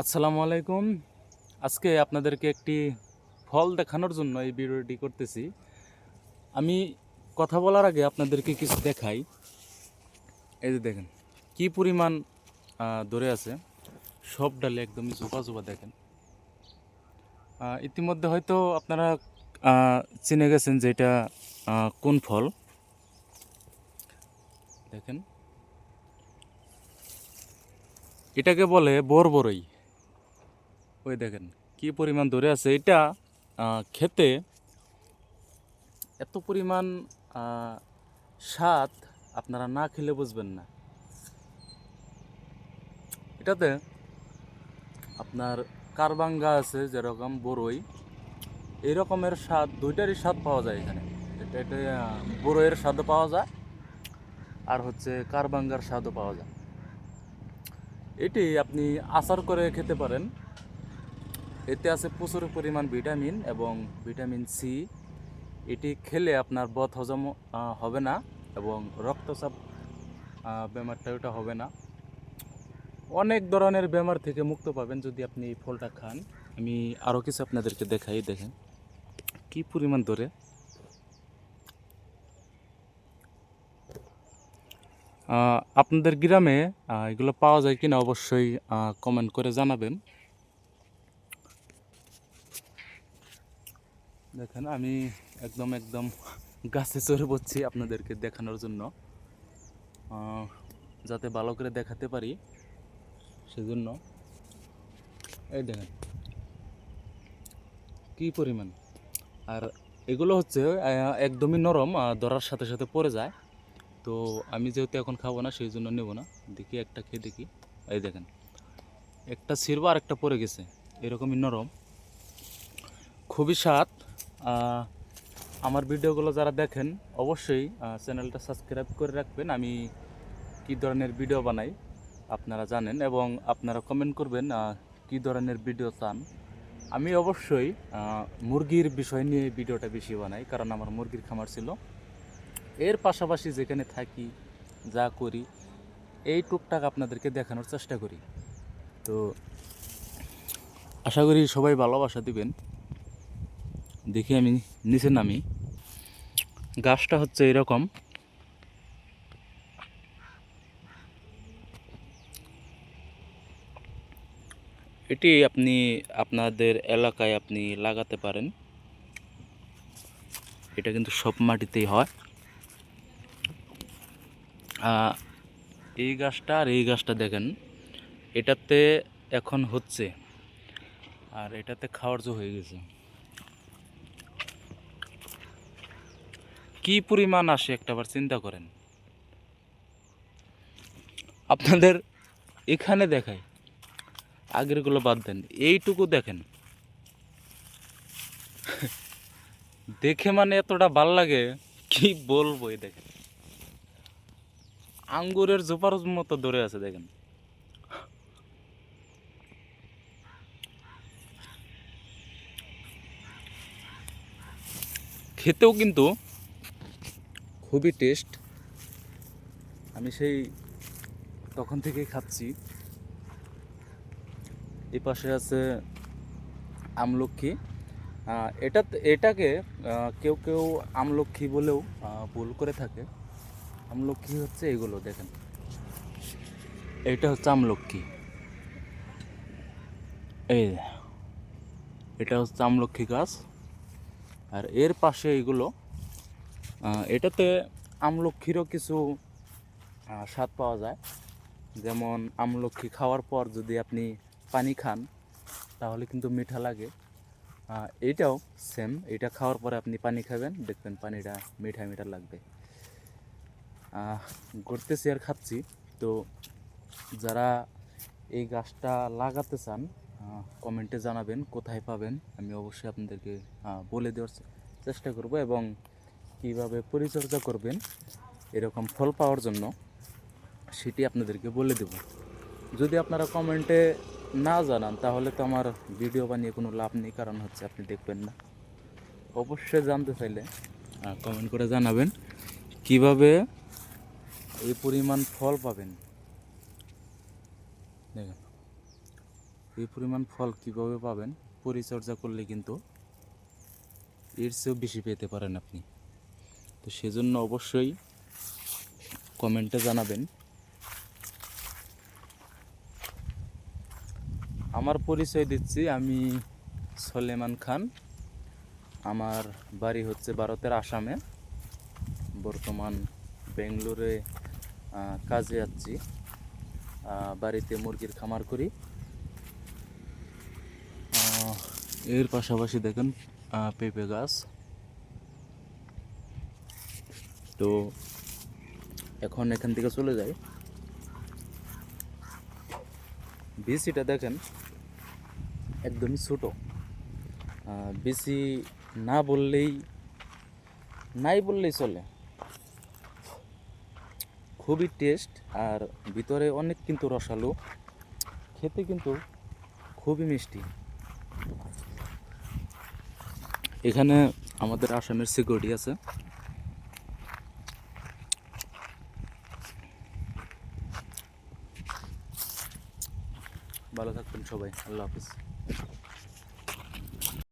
আসসালামু আলাইকুম। আজকে আপনাদেরকে একটি ফল দেখানোর জন্য এই ভিডিওটি করতেছি। আমি কথা বলার আগে আপনাদেরকে কিছু দেখাই। এই যে দেখেন কি পরিমাণ ধরে আছে, সব ডালে একদমই জোপা জোপা দেখেন। ইতিমধ্যে হয়তো আপনারা চিনে গেছেন যে এটা কোন ফল। দেখেন, এটাকে বলে বরবরই। ওই দেখেন কি পরিমাণ ধরে আছে। এটা খেতে এত পরিমাণ স্বাদ, আপনারা না খেলে বুঝবেন না। এটাতে আপনার কারবাঙ্গা আছে, যেরকম বড়ই, এই রকমের স্বাদ, দুইটারই স্বাদ পাওয়া যায় এখানে। এটা বড়ইয়ের স্বাদও পাওয়া যায়, আর হচ্ছে কারবাঙ্গার স্বাদও পাওয়া যায়। এটি আপনি আচার করে খেতে পারেন। এতে আছে প্রচুর পরিমাণ ভিটামিন এবং ভিটামিন সি। এটি খেলে আপনার বদ হজম হবে না এবং রক্তচাপ বেমারটা ওটা হবে না। অনেক ধরনের বেমার থেকে মুক্ত পাবেন যদি আপনি এই ফলটা খান। আমি আরও কিছু আপনাদেরকে দেখাই। দেখেন কি পরিমাণ ধরে। আপনাদের গ্রামে এগুলো পাওয়া যায় কিনা অবশ্যই কমেন্ট করে জানাবেন। দেখেন আমি একদম গাছে চড়ে বসছি আপনাদেরকে দেখানোর জন্য, যাতে ভালো করে দেখাতে পারি সেজন্য। এই দেখেন কি পরিমাণ। আর এগুলো হচ্ছে একদমই নরম, ধরার সাথে সাথে পড়ে যায়। তো আমি যেহেতু এখন খাবো না, সেই জন্য নেবো না। দেখি একটা খেয়ে দেখি। এই দেখেন একটা ছিঁড়বো আর একটা পড়ে গেছে, এরকমই নরম, খুবই স্বাদ। আমার ভিডিওগুলো যারা দেখেন অবশ্যই চ্যানেলটা সাবস্ক্রাইব করে রাখবেন। আমি কী ধরনের ভিডিও বানাই আপনারা জানেন, এবং আপনারা কমেন্ট করবেন কী ধরনের ভিডিও চান। আমি অবশ্যই মুরগির বিষয় নিয়ে ভিডিওটা বেশি বানাই, কারণ আমার মুরগির খামার ছিল। এর পাশাপাশি যেখানে থাকি, যা করি, এই টুকটাক আপনাদেরকে দেখানোর চেষ্টা করি। তো আশা করি সবাই ভালোবাসা দিবেন। দেখি আমি নিচে নামি। গাছটা হচ্ছে এরকম। এটি আপনি আপনাদের এলাকায় আপনি লাগাতে পারেন। এটা কিন্তু সব মাটিতেই হয়। এই গাছটা আর এই গাছটা দেখেন, এটাতে এখন হচ্ছে, আর এটাতে খাওয়ার জো হয়ে গেছে। কি পরিমাণ আসে একটাবার চিন্তা করেন। আপনাদের এখানে দেখায়, আগেরগুলো বাদ দেন, এইটুকু দেখেন। দেখে মানে এতটা ভাল লাগে, কি বলবো। এই দেখেন আঙ্গুরের জোপার মতো ধরে আছে দেখেন। খেতেও কিন্তু খুবই টেস্ট। আমি সেই তখন থেকেই খাচ্ছি। এই পাশে আছে আমলক্ষী। এটাকে কেউ কেউ আমলক্ষী বলেও ভুল করে থাকে। আমলক্ষী হচ্ছে এগুলো দেখেন, এইটা হচ্ছে আমলক্ষী। এই এটা হচ্ছে আমলক্ষী গাছ, আর এর পাশে এগুলো। এটাতে আমলক্ষীরও কিছু স্বাদ পাওয়া যায়। যেমন আমলক্ষী খাওয়ার পর যদি আপনি পানি খান তাহলে কিন্তু মিঠা লাগে। এইটাও সেম, এটা খাওয়ার পরে আপনি পানি খাবেন, দেখবেন পানিটা মিঠা মিঠা লাগবে। ঘুরতেছি আর খাচ্ছি। তো যারা এই গাছটা লাগাতে চান কমেন্টে জানাবেন কোথায় পাবেন। আমি অবশ্যই আপনাদেরকে বলে দেওয়ার চেষ্টা করব, এবং কিভাবে পরিচর্যা করবেন এরকম ফল পাওয়ার জন্য সেটি আপনাদেরকে বলে দেব। যদি আপনারা কমেন্টে না জানান তাহলে তো আমার ভিডিও বানিয়ে কোনো লাভ নেই, কারণ হচ্ছে আপনি দেখবেন না। অবশ্যই জানতে চাইলে কমেন্ট করে জানাবেন কিভাবে এই পরিমাণ ফল পাবেন। দেখেন এই পরিমাণ ফল কিভাবে পাবেন, পরিচর্যা করলে কিন্তু এর চেয়েও বেশি পেতে পারেন আপনি। তো সেজন্য অবশ্যই কমেন্টে জানাবেন। আমার পরিচয় দিচ্ছি, আমি সলেমান খান। আমার বাড়ি হচ্ছে ভারতের আসামে, বর্তমান বেঙ্গলোরে কাজে যাচ্ছি। বাড়িতে মুরগির খামার করি। এর পাশাপাশি দেখেন পেঁপে গাছ। তো এখন এখান থেকে চলে যাই। বিচিটা দেখেন একদমই ছোটো, বিচি না বললেই নাই বললেই চলে। খুবই টেস্ট, আর ভিতরে অনেক কিন্তু রসালো, খেতে কিন্তু খুবই মিষ্টি। এখানে আমাদের আসামের সিকিউরিটি আছে। ভালো থাকবেন সবাই, আল্লাহ হাফিজ।